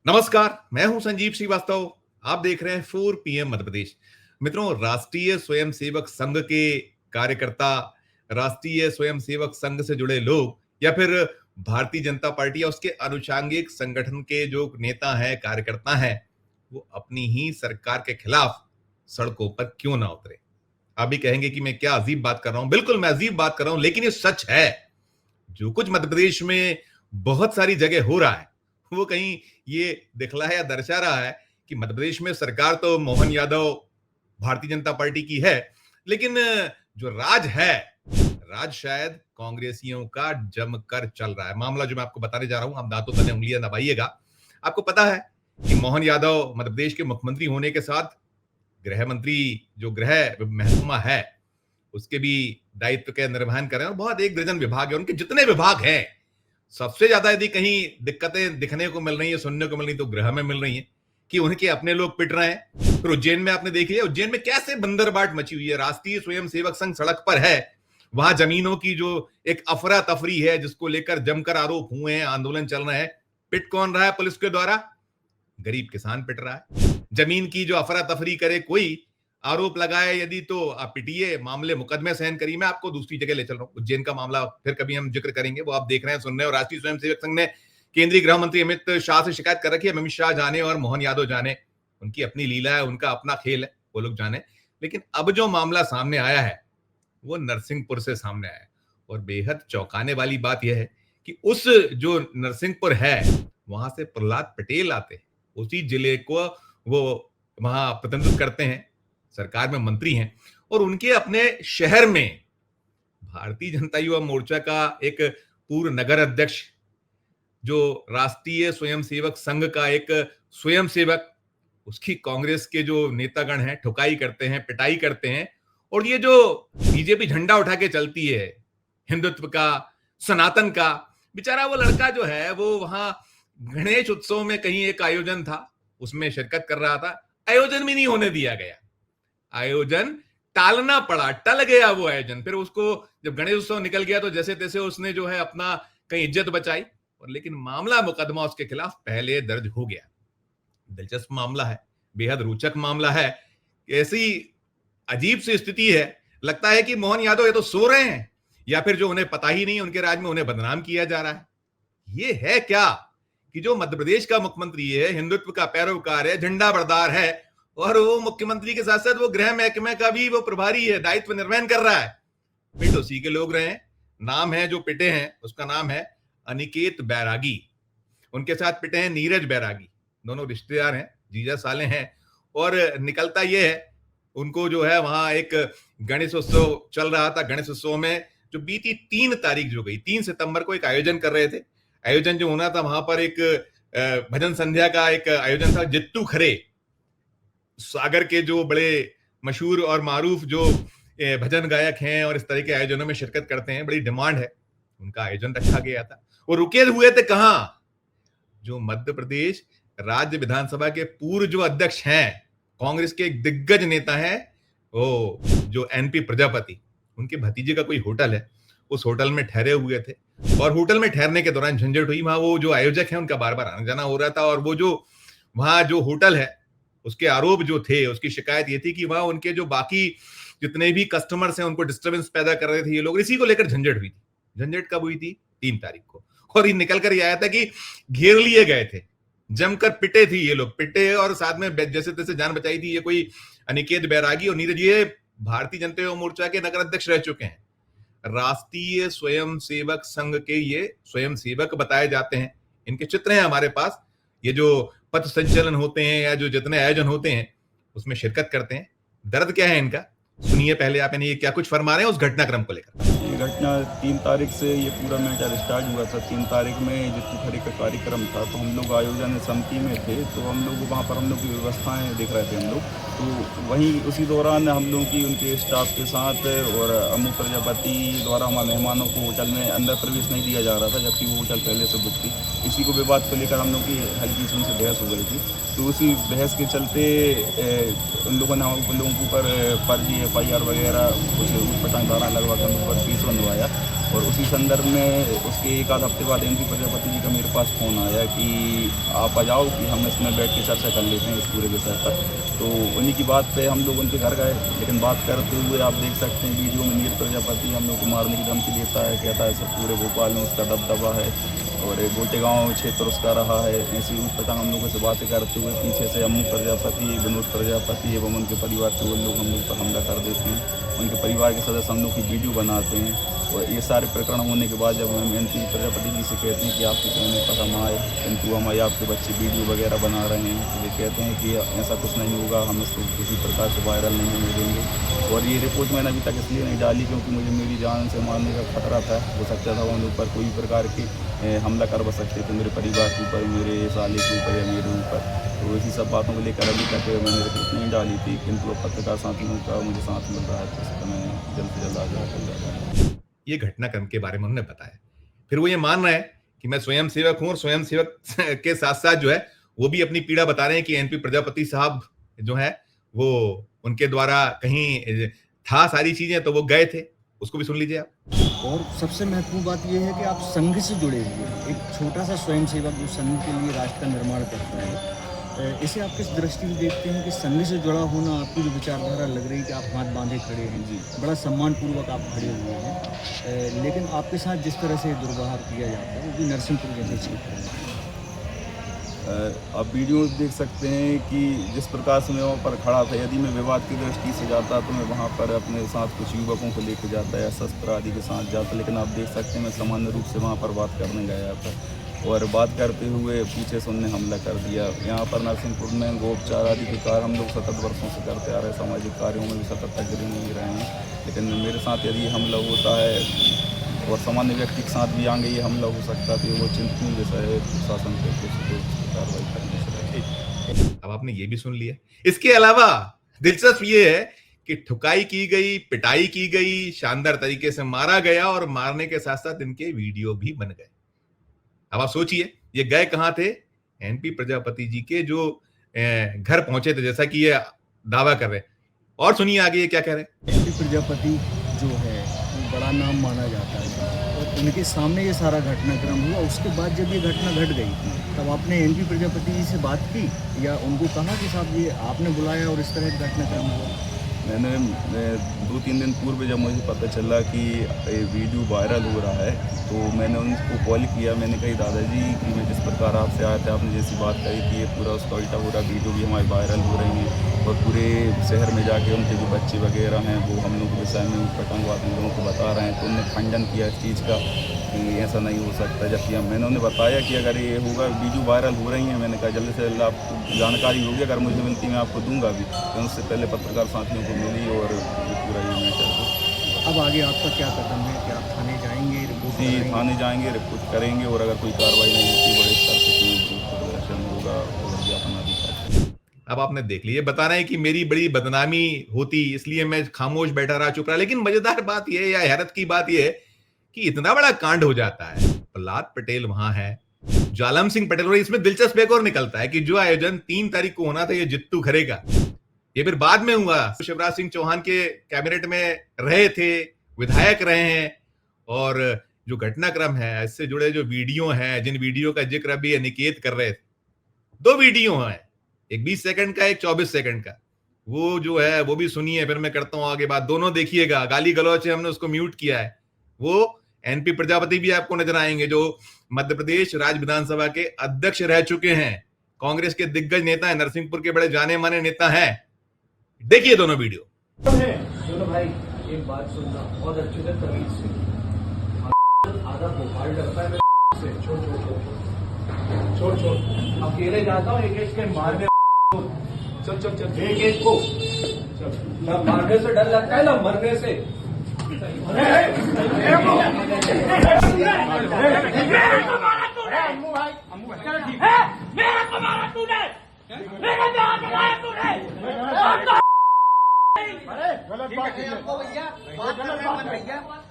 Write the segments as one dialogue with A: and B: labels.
A: नमस्कार, मैं हूं संजीव श्रीवास्तव। आप देख रहे हैं 4 पीएम मध्य प्रदेश। मित्रों, राष्ट्रीय स्वयंसेवक संघ के कार्यकर्ता, राष्ट्रीय स्वयंसेवक संघ से जुड़े लोग या फिर भारतीय जनता पार्टी या उसके आनुषंगिक संगठन के जो नेता हैं, कार्यकर्ता हैं, वो अपनी ही सरकार के खिलाफ सड़कों पर क्यों ना उतरे। आप भी कहेंगे कि मैं क्या अजीब बात कर रहा हूं। बिल्कुल मैं अजीब बात कर रहा हूं, लेकिन ये सच है। जो कुछ मध्य प्रदेश में बहुत सारी जगह हो रहा है, वो कहीं ये दिखला है या दर्शा रहा है कि मध्य प्रदेश में सरकार तो मोहन यादव भारतीय जनता पार्टी की है, लेकिन जो राज है, राज शायद कांग्रेसियों का जमकर चल रहा है। मामला जो मैं आपको बताने जा रहा हूं, आप दांतों तले उंगलियां दबाइएगा। आपको पता है कि मोहन यादव मध्य प्रदेश के मुख्यमंत्री होने के साथ गृह मंत्री, जो गृह महकमा है, उसके भी दायित्व के निर्वहन कर रहे हैं। और बहुत एक दर्जन विभाग है, उनके जितने विभाग हैं, सबसे ज्यादा यदि कहीं दिक्कतें दिखने को मिल रही है, सुनने को मिल रही, तो गृह में मिल रही है कि उनके अपने लोग पिट रहे हैं। फिर उज्जैन में आपने देख लिया, उज्जैन में कैसे बंदरबाट मची हुई है। राष्ट्रीय स्वयंसेवक संघ सड़क पर है, वहां जमीनों की जो एक अफरा तफरी है, जिसको लेकर जमकर आरोप हुए हैं, आंदोलन चल रहे हैं। पिट कौन रहा है पुलिस के द्वारा? गरीब किसान पिट रहा है। जमीन की जो अफरा तफरी करे कोई, आरोप लगाए यदि, तो आप पिटिए, मामले मुकदमे सहन करिए। मैं आपको दूसरी जगह ले चल रहा हूं, उज्जैन का मामला फिर कभी हम जिक्र करेंगे, वो आप देख रहे हैं, सुन रहे हैं। और राष्ट्रीय स्वयंसेवक संघ ने केंद्रीय गृह मंत्री अमित शाह से शिकायत कर रखी है। अमित शाह जाने और मोहन यादव जाने, उनकी अपनी लीला है, उनका अपना खेल है, वो लोग जाने। लेकिन अब जो मामला सामने आया है, वो नरसिंहपुर से सामने आया है। और बेहद चौंकाने वाली बात यह है कि उस जो नरसिंहपुर है, वहां से प्रहलाद पटेल आते हैं, उसी जिले को वो वहां प्रतिनिधित्व करते हैं, सरकार में मंत्री हैं। और उनके अपने शहर में भारतीय जनता युवा मोर्चा का एक पूर्व नगर अध्यक्ष, जो राष्ट्रीय स्वयंसेवक संघ का एक स्वयंसेवक, उसकी कांग्रेस के जो नेतागण हैं ठुकाई करते हैं, पिटाई करते हैं। और ये जो बीजेपी झंडा उठा के चलती है, हिंदुत्व का, सनातन का, बेचारा वो लड़का जो है, वो वहां गणेश उत्सव में कहीं एक आयोजन था, उसमें शिरकत कर रहा था। आयोजन भी नहीं होने दिया गया, आयोजन टालना पड़ा, टल गया वो आयोजन। फिर उसको जब गणेश उत्सव निकल गया, तो जैसे तैसे उसने जो है अपना कहीं इज्जत बचाई। और लेकिन मामला, मुकदमा उसके खिलाफ पहले दर्ज हो गया। दिलचस्प मामला है, बेहद रोचक मामला है। ऐसी अजीब सी स्थिति है, लगता है कि मोहन यादव ये तो सो रहे हैं, या फिर जो उन्हें पता ही नहीं, उनके राज में उन्हें बदनाम किया जा रहा है। ये है क्या कि जो मध्य प्रदेश का मुख्यमंत्री है, हिंदुत्व का पैरोकार है, झंडा बरदार है, और वो मुख्यमंत्री के साथ साथ वो गृह महकमे का भी वो प्रभारी है, दायित्व निर्वहन कर रहा है। पिट उसी के लोग रहे हैं। नाम है जो पिटे हैं, उसका नाम है अनिकेत बैरागी। उनके साथ पिटे हैं नीरज बैरागी, दोनों रिश्तेदार हैं, जीजा साले हैं। और निकलता ये है, उनको जो है वहां एक गणेश उत्सव चल रहा था। गणेश उत्सव में जो बीती 3 तारीख जो गई, 3 सितंबर को एक आयोजन कर रहे थे। आयोजन जो होना था, वहां पर एक भजन संध्या का एक आयोजन था। जित्तू खरे, सागर के जो बड़े मशहूर और मारूफ जो भजन गायक हैं और इस तरह के आयोजनों में शिरकत करते हैं, बड़ी डिमांड है, उनका आयोजन रखा गया था। वो रुके हुए थे कहां? जो मध्य प्रदेश राज्य विधानसभा के पूर्व जो अध्यक्ष हैं, कांग्रेस के एक दिग्गज नेता हैं, वो जो एनपी प्रजापति, उनके भतीजे का कोई होटल है, उस होटल में ठहरे हुए थे। और होटल में ठहरने के दौरान झंझट हुई। वहां वो जो आयोजक है, उनका बार बार आना जाना हो रहा था। और वो जो वहां जो होटल है, उसके आरोप जो थे, उसकी शिकायत ये थी कि वहां उनके जो बाकी जितने भी कस्टमर्स हैं, उनको डिस्टर्बेंस पैदा कर रहे थे ये लोग। इसी को लेकर झंझट हुई थी। झंझट कब हुई थी? 3 तारीख को। और ये निकल कर ये आया था कि घेर लिए गए थे, जमकर पिटे थी ये लोग, पिटे। और साथ में जैसे तैसे जान बचाई थी। ये कोई अनिकेत बैरागी और नीरज, ये भारतीय जनता युवा मोर्चा के नगर अध्यक्ष रह चुके हैं, राष्ट्रीय स्वयंसेवक संघ के ये स्वयंसेवक बताए जाते हैं। इनके चित्र हैं हमारे पास। ये जो पथ संचलन होते हैं या जो जितने आयोजन होते हैं, उसमें शिरकत करते हैं। दर्द क्या है इनका, सुनिए पहले आप। ये क्या कुछ फरमा रहे हैं उस घटनाक्रम को लेकर।
B: ये घटना 3 तारीख से ये पूरा मैटर स्टार्ट हुआ था। 3 तारीख में जितनी खड़ी का कार्यक्रम था, तो हम लोग आयोजन समिति में थे, तो हम लोग वहाँ पर हम लोग की व्यवस्थाएं देख रहे थे हम लोग। तो वहीं उसी दौरान हम लोग की उनके स्टाफ के साथ और अमू प्रजापति द्वारा हमारे मेहमानों को होटल में अंदर प्रवेश नहीं दिया जा रहा था, जबकि वो होटल पहले से बुक थी। इसी को विवाद को लेकर हम लोग की हल्की सी उनसे बहस हो गई थी। तो उसी बहस के चलते उन लोगों ने उन लोगों के ऊपर फर्जी FIR वगैरह कुछ ऊटपटांग धारा लगवा कर उन पर केस बनवाया। और उसी संदर्भ में उसके एक आध हफ्ते बाद एनपी प्रजापति जी का मेरे पास फ़ोन आया कि आप आ जाओ कि हम इसमें बैठ के चर्चा कर लेते हैं इस पूरे विषय पर। तो उन्हीं की बात पे हम लोग उनके घर गए, लेकिन बात करते हुए आप देख सकते हैं वीडियो में नीर प्रजापति हम लोग को मारने की धमकी देता है, कहता है सब पूरे भोपाल में उसका दबदबा है और गोटेगांव क्षेत्र उसका रहा है। ऐसी उस प्रकार हम लोगों से बातें करते हुए पीछे से अम्मू प्रजापति, विनोद प्रजापति एवं उनके परिवार के वो लोग हम लोग पर हमला कर देते हैं। उनके परिवार के सदस्य हम लोग की वीडियो बनाते हैं और ये सारे प्रकरण होने के बाद जब हम एनपी प्रजापति जी से कहते हैं कि आपके कहने पर हम आए, किंतु हम आपके बच्चे वीडियो वगैरह बना रहे हैं, तो वे कहते हैं कि ऐसा कुछ नहीं होगा, हम इसको किसी प्रकार से वायरल नहीं होने देंगे। और ये रिपोर्ट मैंने अभी तक इसलिए नहीं डाली क्योंकि मुझे मेरी जान से मारने का खतरा था। हो सकता था उन लोग पर कोई प्रकार के हमला करवा सकते थे मेरे परिवार के ऊपर, मेरे साले के ऊपर या मेरे ऊपर। तो इसी सब बातों को लेकर अभी तक मैंने रिपोर्ट नहीं डाली थी, किंतु अब पत्रकार साथियों का मुझे साथ मिल रहा है तो इसका मैं जल्द से जल्द आगे कर रहा हूँ।
A: ये घटनाक्रम के बारे में उन्होंने बताया। फिर वो ये मान रहे हैं कि मैं स्वयं सेवक हूं और स्वयं सेवक के साथ साथ जो है वो भी अपनी पीड़ा बता रहे हैं कि एनपी प्रजापति साहब जो है वो उनके द्वारा कहीं था सारी चीजें तो वो गए थे। उसको भी सुन लीजिए आप।
C: और सबसे महत्वपूर्ण बात यह है कि आप संघ से जुड़े हुए हैं, एक छोटा सा स्वयंसेवक जो संघ के लिए राष्ट्र का निर्माण करता है। इसे आप किस दृष्टि से देखते हैं कि संघ से जुड़ा होना, आपकी जो विचारधारा लग रही है कि आप हाथ बांधे खड़े हैं जी, बड़ा सम्मानपूर्वक आप खड़े हुए हैं, लेकिन आपके साथ जिस तरह से दुर्व्यवहार किया जाता है वो भी नरसिंहपुर जैसे क्षेत्र में।
B: आप वीडियो में देख सकते हैं कि जिस प्रकार से मैं वहाँ पर खड़ा था, यदि मैं विवाद की दृष्टि से जाता तो मैं वहाँ पर अपने साथ कुछ युवकों को लेकर जाता या शस्त्र आदि के साथ जाता, लेकिन आप देख सकते हैं मैं सामान्य रूप से वहाँ पर बात करने गया था और बात करते हुए पीछे से उन्होंने हमला कर दिया। यहाँ पर नरसिंहपुर में गोपचार आदि के कार्य हम लोग सतत वर्षों से करते आ रहे हैं, सामाजिक कार्यों में भी सतत अग्रणी नहीं रहे हैं, लेकिन मेरे साथ यदि हमला होता है और सामान्य व्यक्ति के साथ भी आगे ये हमला हो सकता है, वो चिंतनीय विषय है, प्रशासन पे कुछ कार्रवाई करने से।
A: अब आपने ये भी सुन लिया। इसके अलावा दिलचस्प ये है कि ठुकाई की गई, पिटाई की गई, शानदार तरीके से मारा गया और मारने के साथ साथ इनके वीडियो भी बन गए। अब आप सोचिए ये गए कहां थे? एनपी प्रजापति जी के जो घर पहुंचे थे, जैसा कि ये दावा कर रहे हैं। और सुनिए आगे ये क्या कह रहे हैं।
C: एनपी प्रजापति जो है वो बड़ा नाम माना जाता है और उनके सामने ये सारा घटनाक्रम हुआ। उसके बाद जब ये घटना घट गई तब आपने एनपी प्रजापति जी से बात की या उनको कहा कि साहब ये आपने बुलाया और इस तरह का घटनाक्रम हुआ?
B: मैंने 2-3 दिन पूर्व जब मुझे पता चला कि वीडियो वायरल हो रहा है तो मैंने उनको कॉल किया। मैंने कही दादाजी कि मैं जिस प्रकार आपसे आया था, आपने जैसी बात कही थी ये पूरा उसका उल्टा हो रहा, वीडियो भी हमारे वायरल हो रही हैं और पूरे शहर में जाके उनके जो बच्चे वगैरह हैं वो हम लोग के विषय में पतंगवाद लोगों को बता रहे हैं। तो उन्होंने खंडन किया इस चीज़ का कि ऐसा नहीं हो सकता। जबकि मैंने उन्हें बताया कि अगर ये होगा, वीडियो वायरल हो रही हैं, मैंने कहा जल्दी से जल्द आपको जानकारी होगी, अगर मुझे मिलती मैं आपको दूंगा भी। तो उससे पहले पत्रकार साथियों को मिली और पूरा ये मैटर को।
C: अब आगे आपका क्या कदम है कि आप थाने जाएंगे, रिपोर्ट
B: जी
C: कराएंगे?
B: थाने जाएंगे, रिपोर्ट करेंगे और अगर कोई कार्रवाई नहीं होती बड़े स्तर से कोई प्रदर्शन होगा और ज्ञापन आदि का।
A: अब आपने देख लिया, बता रहे हैं कि मेरी बड़ी बदनामी होती इसलिए मैं खामोश बैठा रहा, चुप रहा। लेकिन मजेदार बात यह या हैरत की बात यह है कि इतना बड़ा कांड हो जाता है, प्रहलाद पटेल वहां है, जालम सिंह पटेल, और इसमें दिलचस्प एक और निकलता है कि जो आयोजन 3 तारीख को होना था ये जित्तू खरे का, ये फिर बाद में हुआ। शिवराज सिंह चौहान के कैबिनेट में रहे थे, विधायक रहे हैं, और जो घटनाक्रम है इससे जुड़े जो वीडियो हैं, जिन वीडियो का जिक्र अभी अनिकेत कर रहे थे, 2 वीडियो हैं, एक 20 सेकंड का, एक 24 सेकंड का। वो जो है वो भी सुनिए, फिर मैं करता हूं आगे बात। दोनों देखिएगा, गाली गलौच है, हमने उसको म्यूट किया है। वो एनपी प्रजापति भी आपको नजर आएंगे जो मध्य प्रदेश राज्य विधानसभा के अध्यक्ष रह चुके हैं, कांग्रेस के दिग्गज नेता है, नरसिंहपुर के बड़े जाने माने नेता हैं। देखिए दोनों वीडियो।
D: दोनों भाई एक बात सुनना बहुत अच्छे से तमीज से, आधा भोपाल डरता है से। छोड़ छोड़ छोड़ छोड़ छोड़ अकेले जाता हूँ, एक एक के मारने। चल चल चल एक एक को ना मारने से डर लगता है ना मरने से।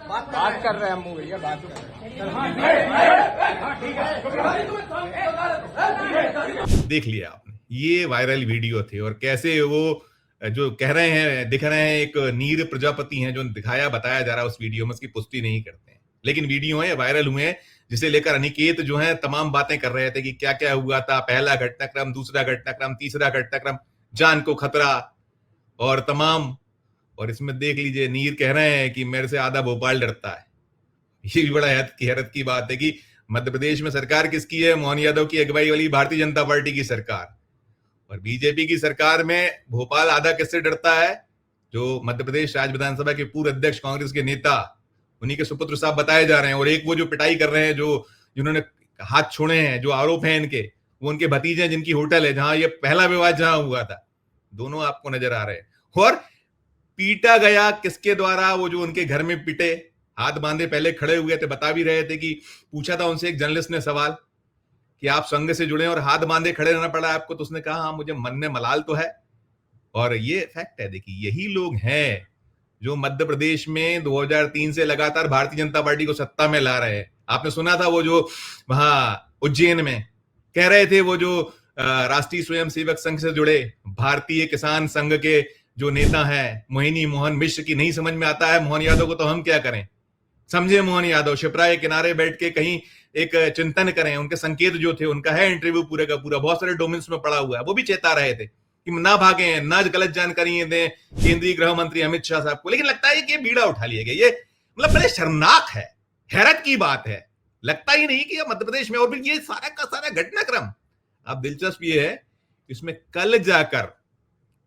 D: बात कर रहे हैं अम्मू भैया, बात
A: देख लिया आपने, ये वायरल वीडियो थे और कैसे वो जो कह रहे हैं, दिख रहे हैं, एक नीर प्रजापति हैं जो दिखाया बताया जा रहा है उस वीडियो में, उसकी पुष्टि नहीं करते हैं। लेकिन वीडियो है वायरल हुए हैं, जिसे लेकर अनिकेत जो है तमाम बातें कर रहे थे कि क्या क्या हुआ था, पहला घटनाक्रम, दूसरा घटनाक्रम, तीसरा घटनाक्रम, जान को खतरा और तमाम। और इसमें देख लीजिए नीर कह रहे हैं कि मेरे से आधा भोपाल डरता है। ये भी बड़ा हैरत की बात है कि मध्य प्रदेश में सरकार किसकी है? मोहन यादव की अगुवाई वाली भारतीय जनता पार्टी की सरकार। और बीजेपी की सरकार में भोपाल आधा किससे डरता है? जो मध्य प्रदेश राज्य विधानसभा के पूर्व अध्यक्ष कांग्रेस के नेता, उन्हीं के सुपुत्र साहब बताए जा रहे हैं। और एक वो जो पिटाई कर रहे हैं, जो जिन्होंने हाथ छोड़े हैं, जो आरोप हैं इनके, वो उनके भतीजे हैं जिनकी होटल है जहां ये पहला विवाद जहां हुआ था। दोनों आपको नजर आ रहे हैं। और पीटा गया किसके द्वारा? वो जो उनके घर में पिटे, हाथ बांधे पहले खड़े हुए थे, बता भी रहे थे कि पूछा था उनसे एक जर्नलिस्ट ने सवाल कि आप संघ से जुड़े और हाथ बांधे खड़े रहना पड़ा आपको, तो उसने कहा हाँ मुझे मन में मलाल तो है। और ये फैक्ट है। देखिए यही लोग हैं जो मध्य प्रदेश में 2003 से लगातार भारतीय जनता पार्टी को सत्ता में ला रहे हैं। आपने सुना था वो जो वहां उज्जैन में कह रहे थे, वो जो राष्ट्रीय स्वयंसेवक संघ से जुड़े भारतीय किसान संघ के जो नेता हैं मोहिनी मोहन मिश्र, की नहीं समझ में आता है मोहन यादव को तो हम क्या करें। समझे मोहन यादव शिप्रा के किनारे बैठ के कहीं एक चिंतन करें। उनके संकेत जो थे, उनका है इंटरव्यू पूरे का पूरा, बहुत सारे डोमेन्स में पड़ा हुआ है। वो भी चेता रहे थे कि ना भागे, ना गलत जानकारी दें केंद्रीय गृह मंत्री अमित शाह साहब को। लेकिन लगता है कि बीड़ा उठा लिया गया। ये मतलब बड़े शर्मनाक है, हैरत की बात है। लगता ही नहीं कि मध्य प्रदेश में, और फिर ये सारा का सारा घटनाक्रम। अब दिलचस्प ये है इसमें कल जाकर,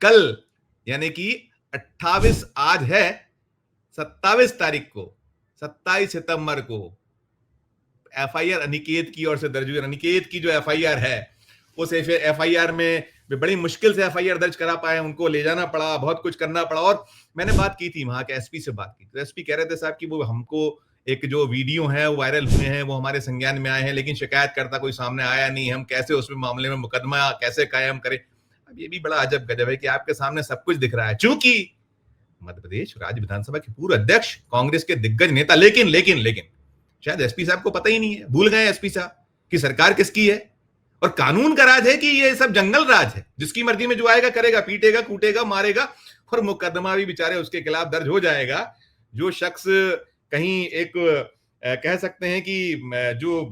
A: कल यानी कि 28 आज है, 27 तारीख को, 27 सितंबर को एफआईआर अनिकेत की ओर से दर्ज हुई। अनिकेत की जो एफआईआर है, उस एफआईआर में बड़ी मुश्किल से एफआईआर दर्ज करा पाए, उनको ले जाना पड़ा, बहुत कुछ करना पड़ा। और मैंने बात की थी वहां के एसपी से, बात की तो एसपी कह रहे थे साहब कि वो हमको एक जो वीडियो है वो वायरल हुए हैं, वो हमारे संज्ञान में आए हैं, लेकिन शिकायतकर्ता कोई सामने आया नहीं, हम कैसे उसमें मामले में मुकदमा कैसे कायम करें। अब ये भी बड़ा अजब गजब है कि आपके सामने सब कुछ दिख रहा है, चूंकि मध्य प्रदेश राज्य विधानसभा के पूर्व अध्यक्ष, कांग्रेस के दिग्गज नेता, लेकिन शायद एसपी साहब को पता ही नहीं है, भूल गए एसपी साहब कि सरकार किसकी है और कानून का राज है कि ये सब जंगल राज है। जिसकी मर्जी में जो आएगा करेगा, पीटेगा, कूटेगा, मारेगा, और मुकदमा भी बेचारे उसके खिलाफ दर्ज हो जाएगा। जो शख्स कहीं एक कह सकते हैं कि जो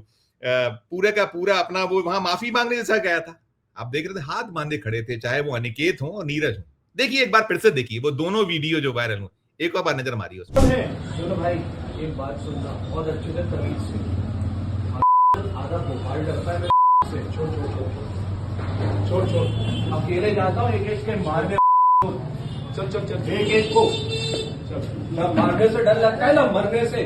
A: पूरे का पूरा अपना वो वहां माफी मांगने जैसा गया था। आप देख रहे थे हाथ बांधे खड़े थे, चाहे वो अनिकेत हो और नीरज हो। देखिए एक बार फिर से देखिए वो दोनों वीडियो जो वायरल हुए, एक और बार नजर मारिए उसमें।
D: सुनो भाई, एक बात सुनना बहुत अच्छे से तमीज से। आधा भोपाल डरता है से। छोड़ अकेले जाता हूँ, एक के मारने। चल एक को ना मारने से डर लगता है ना मरने से।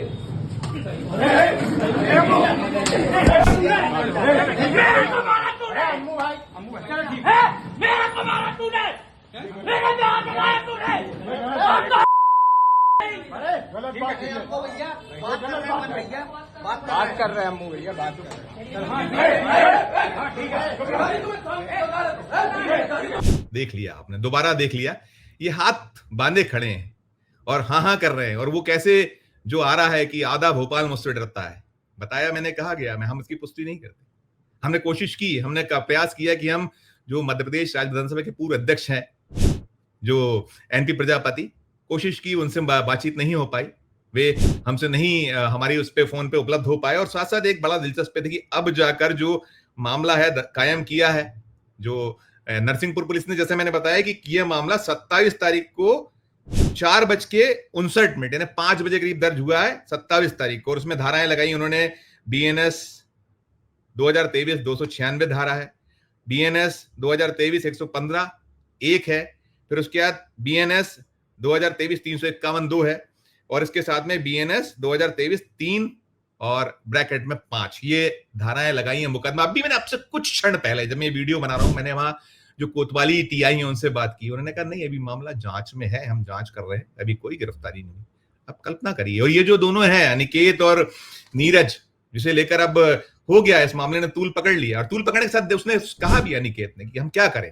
E: बात कर रहे हैं अम्मू भैया, बात
A: देख लिया आपने, दोबारा देख लिया, ये हाथ बांधे खड़े हैं और हाँ कर रहे हैं। और वो कैसे जो आ रहा है कि आधा भोपाल मुझसे डरता है, बताया मैंने, कहा गया मैं, हम इसकी पुष्टि नहीं करते। हमने कोशिश की, हमने प्रयास किया कि हम जो मध्य प्रदेश राज्य विधानसभा के पूर्व अध्यक्ष हैं जो एनपी प्रजापति, कोशिश की, उनसे बातचीत नहीं हो पाई, वे हमसे नहीं हमारी उस पे फोन पे उपलब्ध हो पाए। और साथ साथ एक बड़ा दिलचस्प है कि अब जाकर जो मामला है कायम किया है जो नरसिंहपुर पुलिस ने, जैसे मैंने बताया कि यह मामला 27 तारीख को 4:59 यानी 5 बजे करीब दर्ज हुआ है 27 तारीख को। और उसमें धाराएं लगाई उन्होंने, बीएनएस 2023 296 धारा है, बीएनएस 2023 115 एक है, फिर उसके बाद बीएनएस 2023 351 2 है, और इसके साथ में बीएनएस 2023 3 और ब्रैकेट में 5 ये धाराएं लगाई हैं मुकदमा। अभी मैंने आपसे कुछ क्षण पहले, जब मैं वीडियो बना रहा हूं, मैंने वहां जो कोतवाली टीआई है उनसे बात की। उन्होंने कहा नहीं, अभी मामला जांच में है, हम जांच कर रहे हैं, अभी कोई गिरफ्तारी नहीं। अब कल्पना करिए, और ये जो दोनों हैं अनिकेत और नीरज, जिसे लेकर अब हो गया इस मामले ने तूल पकड़ लिया। और तूल पकड़ने के साथ उसने कहा भी, अनिकेत ने, कि हम क्या करें,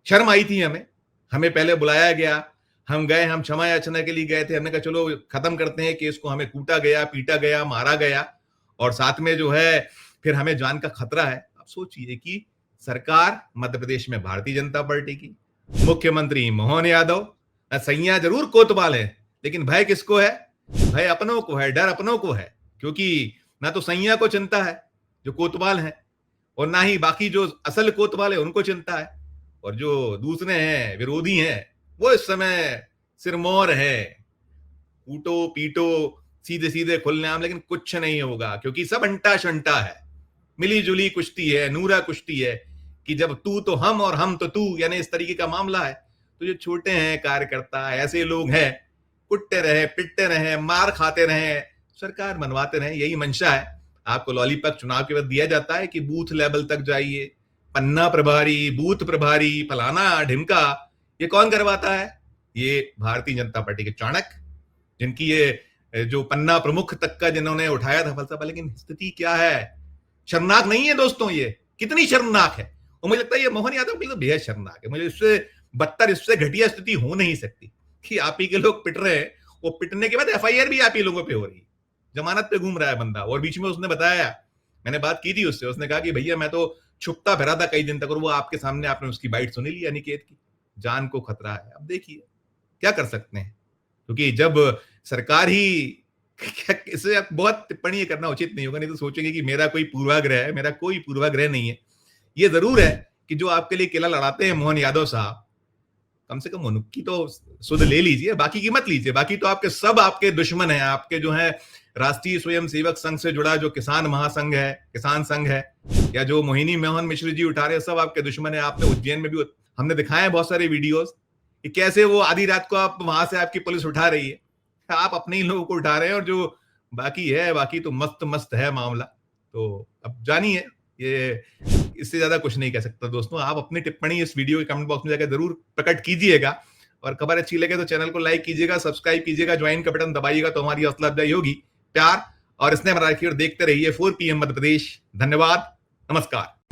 A: शर्म आई थी हमें पहले बुलाया गया, हम गए, हम क्षमा याचना के लिए गए थे, हमने कहा चलो खत्म करते हैं केस को, हमें कूटा गया, पीटा गया, मारा गया, और साथ में जो है फिर हमें जान का खतरा है। अब सोचिए कि सरकार मध्य प्रदेश में भारतीय जनता पार्टी की, मुख्यमंत्री मोहन यादव, सैया जरूर कोतवाल है, लेकिन भय किसको है? भय अपनों को है, डर अपनों को है। क्योंकि ना तो सैया को चिंता है जो कोतवाल है, और ना ही बाकी जो असल कोतवाल है उनको चिंता है, और जो दूसरे हैं विरोधी हैं वो इस समय सिरमौर है, कूटो पीटो सीधे सीधे खुलेआम, लेकिन कुछ नहीं होगा क्योंकि सब अंटा शंटा है, मिली जुली कुश्ती है, नूरा कुश्ती है कि जब तू तो हम और हम तो तू, यानी इस तरीके का मामला है। तो जो छोटे हैं कार्यकर्ता, ऐसे लोग हैं, कुटते रहे, पिटते रहे, मार खाते रहे, सरकार बनवाते रहे, यही मंशा है। आपको लॉलीपॉप चुनाव के बाद दिया जाता है कि बूथ लेवल तक जाइए, पन्ना प्रभारी, बूथ प्रभारी, फलाना ढिमका, ये कौन करवाता है? ये भारतीय जनता पार्टी के चाणक्य, जिनकी ये जो पन्ना प्रमुख तक का जिन्होंने उठाया था फलसफा। लेकिन स्थिति क्या है? शर्मनाक नहीं है दोस्तों, ये कितनी शर्मनाक है। और मुझे लगता है ये मोहन यादव के लिए बेहद शर्मनाक है। मुझे इससे बदतर, इससे घटिया स्थिति हो नहीं सकती कि आप ही के लोग पिट रहे हैं, वो पिटने के बाद एफआईआर भी आप ही लोगों पे हो रही है, जमानत पे घूम रहा है बंदा। और बीच में उसने बताया, मैंने बात की थी उससे, उसने कहा कि भैया मैं तो छुपता फिरा था कई दिन तक, और वो आपके सामने आपने उसकी बाइट सुनी ली अनिकेत की, जान को खतरा है। अब देखिए क्या कर सकते हैं, क्योंकि जब सरकार ही इससे बहुत टिप्पणी करना उचित नहीं होगा, नहीं तो सोचेंगे कि मेरा कोई पूर्वाग्रह है। मेरा कोई पूर्वाग्रह नहीं है। ये जरूर है कि जो आपके लिए किला लड़ाते हैं मोहन यादव साहब, कम से कम उनकी तो सुध ले लीजिए, बाकी की मत लीजिए। बाकी तो आपके सब आपके दुश्मन हैं। आपके जो है राष्ट्रीय स्वयंसेवक संघ से जुड़ा जो किसान महासंघ है, किसान संघ है, या जो मोहिनी मोहन मिश्र जी उठा रहे हैं, सब आपके दुश्मन है। आपने उज्जैन में भी हमने दिखाए हैं बहुत सारे वीडियोस कि कैसे वो आधी रात को आप वहां से आपकी पुलिस उठा रही है, आप अपने ही लोगों को उठा रहे हैं, और जो बाकी है, बाकी तो मस्त मस्त है मामला। तो अब जानिए, ये इससे ज्यादा कुछ नहीं कह सकता दोस्तों। आप अपनी टिप्पणी इस वीडियो के कमेंट बॉक्स में जाकर जरूर प्रकट कीजिएगा, और खबर अच्छी लगे तो चैनल को लाइक कीजिएगा, सब्सक्राइब कीजिएगा, ज्वाइन का बटन दबाइएगा तो हमारी हौसला अफजाई होगी। प्यार और स्नेह रखिए और देखते रहिए 4 PM मध्य प्रदेश। धन्यवाद, नमस्कार।